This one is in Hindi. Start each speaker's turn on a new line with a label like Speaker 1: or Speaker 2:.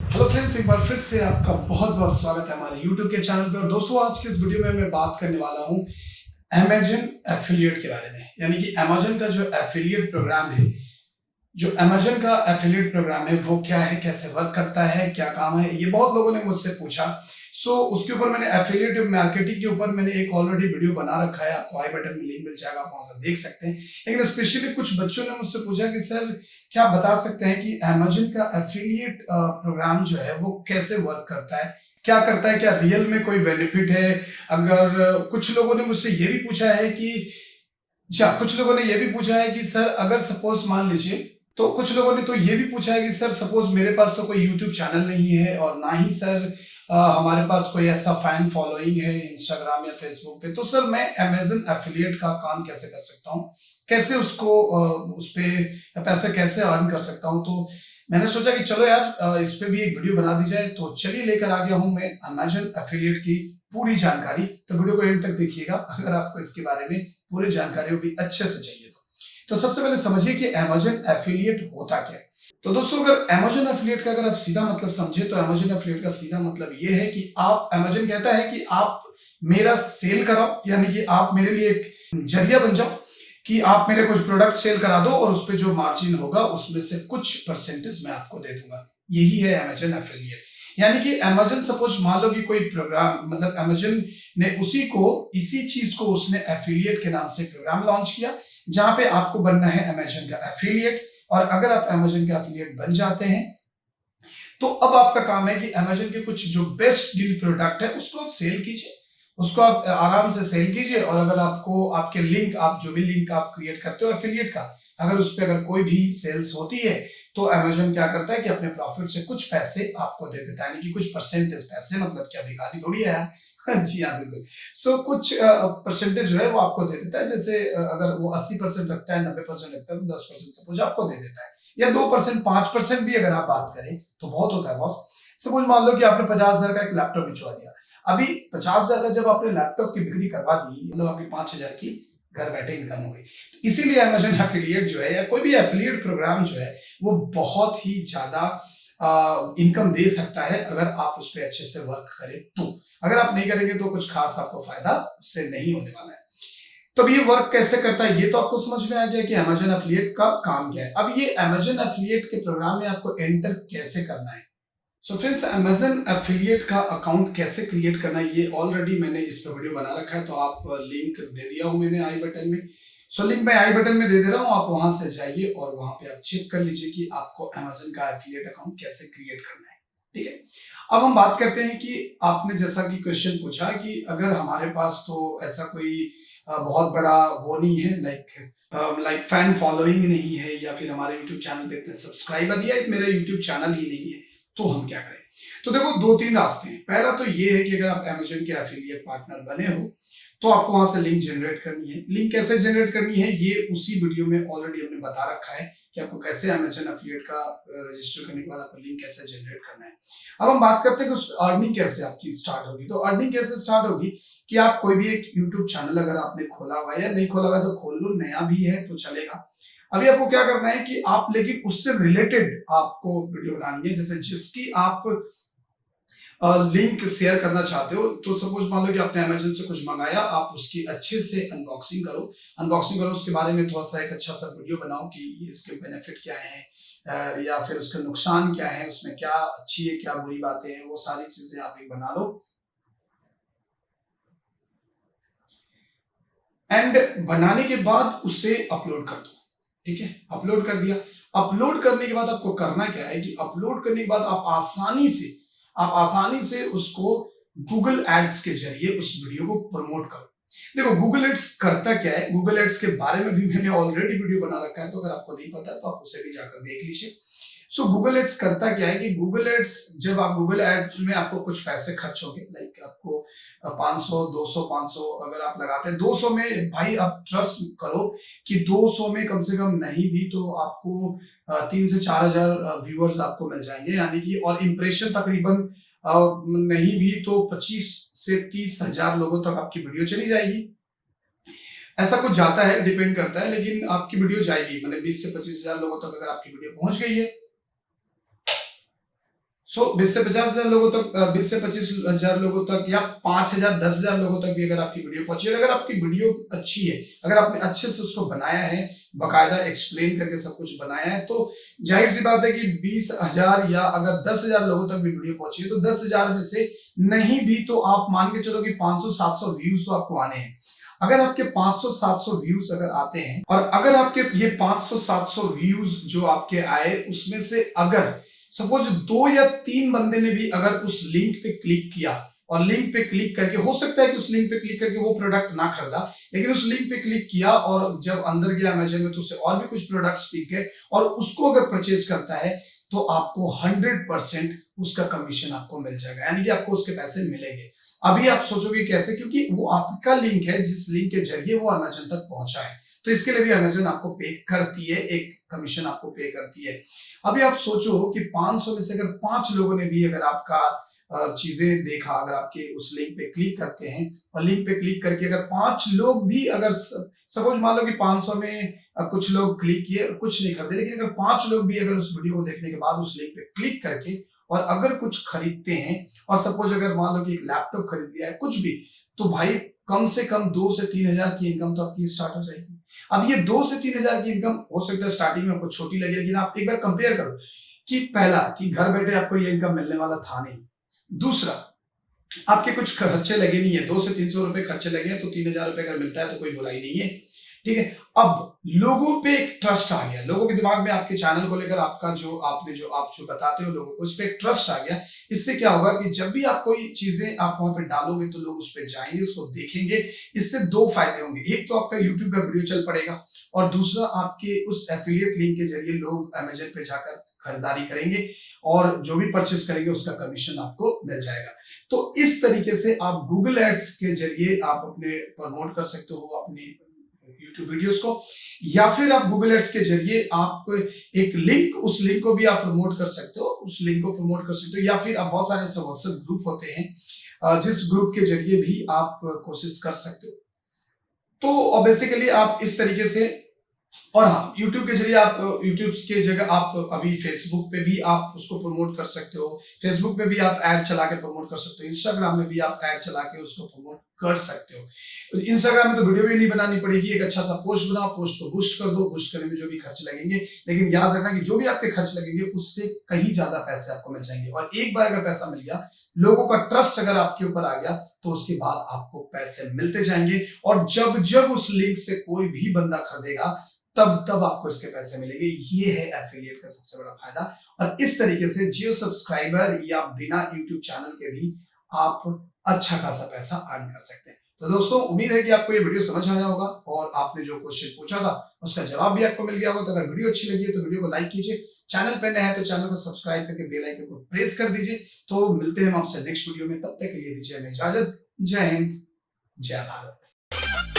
Speaker 1: हेलो फ्रेंड्स, एक बार फिर से आपका बहुत बहुत स्वागत है हमारे YouTube के चैनल पे। और दोस्तों, आज के इस वीडियो में मैं बात करने वाला हूँ अमेजन एफिलिएट के बारे में। यानी कि अमेजन का जो एफिलिएट प्रोग्राम है, जो अमेजन का एफिलिएट प्रोग्राम है वो क्या है, कैसे वर्क करता है, क्या काम है, ये बहुत लोगों ने मुझसे पूछा। उसके ऊपर मैंने एफिलिएट मार्केटिंग के ऊपर मैंने एक ऑलरेडी वीडियो बना रखा है, आपको आई बटन में लिंक मिल जाएगा, आप वहां से देख सकते हैं। लेकिन स्पेशली कुछ बच्चों ने मुझसे पूछा कि सर, क्या आप बता सकते हैं कि अमेजन का एफिलिएट प्रोग्राम जो है वो कैसे वर्क करता है, क्या करता है, क्या रियल में कोई बेनिफिट है। अगर कुछ लोगों ने मुझसे ये भी पूछा है कि कुछ लोगों ने ये भी पूछा है कि सर, अगर सपोज मान लीजिए, तो कुछ लोगों ने तो ये भी पूछा है कि सर सपोज मेरे पास तो कोई यूट्यूब चैनल नहीं है और ना ही सर हमारे पास कोई ऐसा फैन फॉलोइंग है इंस्टाग्राम या फेसबुक पे, तो सर मैं अमेजन एफिलिएट का काम कैसे कर सकता हूँ, कैसे उसको उस पे पैसे कैसे अर्न कर सकता हूँ। तो मैंने सोचा कि चलो यार, इस पे भी एक वीडियो बना दी जाए। तो चलिए, लेकर आ गया हूँ मैं अमेजन एफिलिएट की पूरी जानकारी। तो वीडियो को एंड तक देखिएगा अगर आपको इसके बारे में पूरी जानकारी भी अच्छे से चाहिए। तो सबसे पहले समझिए कि अमेजन एफिलिएट होता क्या है। तो दोस्तों, अगर अमेजन एफिलिएट का अगर आप सीधा मतलब समझे तो अमेजन एफिलिएट का सीधा मतलब ये है कि आप, अमेजन कहता है कि आप मेरा सेल कराओ, यानी कि आप मेरे लिए एक जरिया बन जाओ कि आप मेरे कुछ प्रोडक्ट सेल करा दो और उस पर जो मार्जिन होगा उसमें से कुछ परसेंटेज मैं आपको दे दूंगा। यही है अमेजन एफिलिएट। यानी कि अमेजन, सपोज मान लो कि कोई प्रोग्राम, मतलब अमेजन ने इसी चीज को उसने एफिलिएट के नाम से प्रोग्राम लॉन्च किया, जहां पे आपको बनना है अमेजन का एफिलिएट। और अगर आप अमेजन के एफिलिएट बन जाते हैं तो अब आपका काम है कि अमेजन के कुछ जो बेस्ट डील प्रोडक्ट है उसको आप सेल कीजिए, उसको आप आराम से सेल कीजिए। और अगर आपको आपके लिंक, आप जो भी लिंक आप क्रिएट करते हो एफिलिएट का, अगर उस पर अगर कोई भी सेल्स होती है तो अमेजन क्या करता है कि अपने प्रॉफिट से कुछ पैसे आपको दे देता है, यानी कि कुछ परसेंटेज पैसे, मतलब क्या भिखारी थोड़ी है। जी हाँ, बिल्कुल। कुछ परसेंटेज जो है वो आपको दे देता है। जैसे अगर वो 80% रखता है, 90% रखता है, तो 10% सपोज आपको दे देता है, या 2%, 5% भी अगर आप बात करें तो बहुत होता है बॉस। सपोज मान लो कि आपने 50,000 का एक लैपटॉप बिचवा दिया। अभी 50,000 का जब आपने लैपटॉप की बिक्री करवा दी, मतलब आपकी 5,000 की घर बैठे इनकम हो गई। तो इसीलिए अमेजन एफिलिएट जो है, या कोई भी एफिलिएट प्रोग्राम जो है, वो बहुत ही ज्यादा इनकम दे सकता है अगर आप उस पर अच्छे से वर्क करें तो। अगर आप नहीं करेंगे तो कुछ खास आपको फायदा उससे नहीं होने वाला है। तो अब ये वर्क कैसे करता है ये तो आपको समझ में आ गया कि अमेजन एफिलिएट का काम क्या है। अब ये अमेजन एफिलिएट के प्रोग्राम में आपको एंटर कैसे करना है। फ्रेंड्स, अमेजन एफिलिएट का अकाउंट कैसे क्रिएट करना है, ये ऑलरेडी मैंने इस पर वीडियो बना रखा है, तो आप लिंक दे दिया हूं मैंने आई बटन में। लिंक मैं आई बटन में दे दे रहा हूं, आप वहां से जाइए और वहां पे आप चेक कर लीजिए कि आपको अमेजन का एफिलिएट अकाउंट कैसे क्रिएट करना है। ठीक है, अब हम बात करते हैं कि आपने जैसा कि क्वेश्चन पूछा कि अगर हमारे पास तो ऐसा कोई बहुत बड़ा वो नहीं है, लाइक फैन फॉलोइंग नहीं है, या फिर हमारे यूट्यूब चैनल पे इतने सब्सक्राइबर, या मेरा यूट्यूब चैनल ही नहीं है, तो हम क्या करें। तो देखो, 2-3 रास्ते हैं। पहला तो ये है कि अगर आप अमेजन के एफिलिएट पार्टनर बने हो तो आपको वहां से लिंक जनरेट करनी है। लिंक कैसे जनरेट करनी है ये उसी वीडियो में ऑलरेडी हमने बता रखा है कि आपको कैसे अमेजन एफिलिएट का रजिस्टर करने के बाद आपको लिंक कैसे जनरेट करना है। अब हम बात करते हैं कि उस अर्निंग कैसे आपकी स्टार्ट होगी। तो अर्निंग कैसे स्टार्ट होगी कि आप कोई भी एक यूट्यूब चैनल अगर आपने खोला हुआ है, या नहीं खोला हुआ है तो खोल लो, नया भी है तो चलेगा। अभी आपको क्या करना है कि आप, लेकिन उससे रिलेटेड आपको वीडियो बनानी है, जैसे जिसकी आप लिंक शेयर करना चाहते हो। तो सपोज मान लो कि आपने अमेजन से कुछ मंगाया, आप उसकी अच्छे से अनबॉक्सिंग करो, उसके बारे में थोड़ा सा एक अच्छा सा वीडियो बनाओ कि इसके बेनिफिट क्या है, या फिर उसके नुकसान क्या है, उसमें क्या अच्छी है क्या बुरी बातें हैं, वो सारी चीजें आप एक बना लो एंड बनाने के बाद उसे अपलोड कर दो। ठीक है, अपलोड कर दिया। अपलोड करने के बाद आपको करना क्या है कि अपलोड करने के बाद आप आसानी से उसको गूगल एड्स के जरिए उस वीडियो को प्रमोट करो। देखो, गूगल एड्स करता क्या है, गूगल एड्स के बारे में भी मैंने ऑलरेडी वीडियो बना रखा है, तो अगर आपको नहीं पता है तो आप उसे भी जाकर देख लीजिए। गूगल एड्स करता क्या है कि गूगल एड्स, जब आप गूगल एड्स में आपको कुछ पैसे खर्च होंगे, लाइक आपको 500, 200, 500 अगर आप लगाते हैं, 200 में भाई आप ट्रस्ट करो कि 200 में कम से कम नहीं भी तो आपको 3 से 4 हजार व्यूअर्स आपको मिल जाएंगे, यानी कि, और इम्प्रेशन तकरीबन नहीं भी तो 25 से 30 हजार लोगों तक आपकी वीडियो चली जाएगी। ऐसा कुछ जाता है, डिपेंड करता है, लेकिन आपकी वीडियो जाएगी, मतलब 20 से 25 हजार लोगों तक अगर आपकी वीडियो पहुंच गई है। 20 से 50,000 लोगों तक, 20 से 25,000 लोगों तक, या 5,000 10,000 लोगों तक भी अगर आपकी वीडियो पहुंची है, अगर आपकी वीडियो अच्छी है, अगर आपने अच्छे से उसको बनाया है, बाकायदा एक्सप्लेन करके सब कुछ बनाया है, तो जाहिर सी बात है कि 20,000 या अगर 10,000 लोगों तक भी वीडियो पहुंची है, तो 10,000 में से नहीं भी तो आप मान के चलो कि 500-700 व्यूज तो आपको आने हैं। अगर आपके 500-700 व्यूज अगर आते हैं, और अगर आपके ये 500-700 व्यूज जो आपके आए, उसमें से अगर सपोज 2 या 3 बंदे ने भी अगर उस लिंक पे क्लिक किया, और लिंक पे क्लिक करके, हो सकता है कि उस लिंक पे क्लिक करके वो प्रोडक्ट ना खरीदा, लेकिन उस लिंक पे क्लिक किया और जब अंदर गया अमेज़न में तो उसे और भी कुछ प्रोडक्ट्स दिख गए, और उसको अगर परचेज करता है, तो आपको 100% उसका कमीशन आपको मिल जाएगा, यानी कि आपको उसके पैसे मिलेंगे। अभी आप सोचोगे कैसे, क्योंकि वो आपका लिंक है जिस लिंक के जरिए वो अमेज़न तक पहुंचा है, तो इसके लिए भी अमेज़न आपको पे करती है, एक कमीशन आपको पे करती है। अभी आप सोचो कि 500 में से अगर 5 लोगों ने भी अगर आपका चीजें देखा, अगर आपके उस लिंक पे क्लिक करते हैं, और लिंक पे क्लिक करके अगर 5 लोग भी अगर सपोज मान लो कि 500 में कुछ लोग क्लिक किए, कुछ नहीं खरीदे, लेकिन अगर 5 लोग भी अगर उस वीडियो को देखने के बाद उस लिंक पे क्लिक करके और अगर कुछ खरीदते हैं, और सपोज अगर मान लो कि एक लैपटॉप खरीद लिया है, कुछ भी, तो भाई कम से कम 2 से 3,000 की इनकम तो आपकी स्टार्ट हो जाएगी। अब ये 2 से 3,000 की इनकम हो सकता है स्टार्टिंग में आपको छोटी लगे, लेकिन आप एक बार कंपेयर करो कि पहला कि घर बैठे आपको ये इनकम मिलने वाला था नहीं, दूसरा आपके कुछ खर्चे लगे नहीं है, 200 से 300 रुपए खर्चे लगे हैं, तो 3,000 रुपए अगर मिलता है तो कोई बुराई नहीं है, ठीक है। अब लोगों पे एक ट्रस्ट आ गया, लोगों के दिमाग में आपके चैनल को लेकर आपका जो आप जो बताते हो लोगों को, उस पर एक ट्रस्ट आ गया। इससे क्या होगा कि जब भी आप कोई चीजें आप वहां पे डालोगे तो लोग उस पर जाएंगे, उसको देखेंगे। इससे 2 फायदे होंगे, एक तो आपका यूट्यूब का वीडियो चल पड़ेगा, और दूसरा आपके उस एफिलिएट लिंक के जरिए लोग अमेज़न पे जाकर खरीदारी करेंगे, और जो भी परचेस करेंगे उसका कमीशन आपको मिल जाएगा। तो इस तरीके से आप गूगल एड्स के जरिए आप अपने प्रमोट कर सकते हो अपनी यूट्यूब वीडियोस को, या फिर आप गूगल एड्स के जरिए आप एक लिंक, उस लिंक को भी आप प्रमोट कर सकते हो, उस लिंक को प्रमोट कर सकते हो, या फिर आप बहुत सारे ऐसे व्हाट्सएप ग्रुप होते हैं जिस ग्रुप के जरिए भी आप कोशिश कर सकते हो। तो बेसिकली आप इस तरीके से, और हाँ, यूट्यूब के जरिए आप यूट्यूब के जगह आप अभी फेसबुक पे भी आप उसको प्रमोट कर सकते हो, फेसबुक पे भी आप ऐड चला के प्रमोट कर सकते हो, इंस्टाग्राम में भी आप ऐड चला के उसको प्रमोट कर सकते हो। इंस्टाग्राम में तो वीडियो भी नहीं बनानी पड़ेगी, एक अच्छा सा पोस्ट बनाओ, पोस्ट को बूस्ट कर दो, बूस्ट करने में जो भी खर्च लगेंगे, लेकिन याद रखना कि जो भी आपके खर्च लगेंगे उससे कहीं ज्यादा पैसे आपको मिल जाएंगे, और एक बार अगर पैसा मिल गया, लोगों का ट्रस्ट अगर आपके ऊपर आ गया, तो उसके बाद आपको पैसे मिलते जाएंगे, और जब जब उस लिंक से कोई भी बंदा खरीदेगा, तब तब आपको इसके पैसे मिलेंगे। ये है एफिलिएट का सबसे बड़ा फायदा, और इस तरीके से जियो सब्सक्राइबर या बिना यूट्यूब चैनल के भी आप अच्छा खासा पैसा अर्न कर सकते हैं। तो दोस्तों, उम्मीद है कि आपको ये वीडियो समझ आया होगा, और आपने जो क्वेश्चन पूछा था उसका जवाब भी आपको मिल गया होगा। तो अगर वीडियो अच्छी लगी है तो वीडियो को लाइक कीजिए, चैनल पे नए हैं तो चैनल को सब्सक्राइब करके बेल आइकन को प्रेस कर दीजिए। तो मिलते हैं हम आपसे नेक्स्ट वीडियो में, तब तक के लिए दीजिए हमें इजाजत। जय हिंद, जय भारत।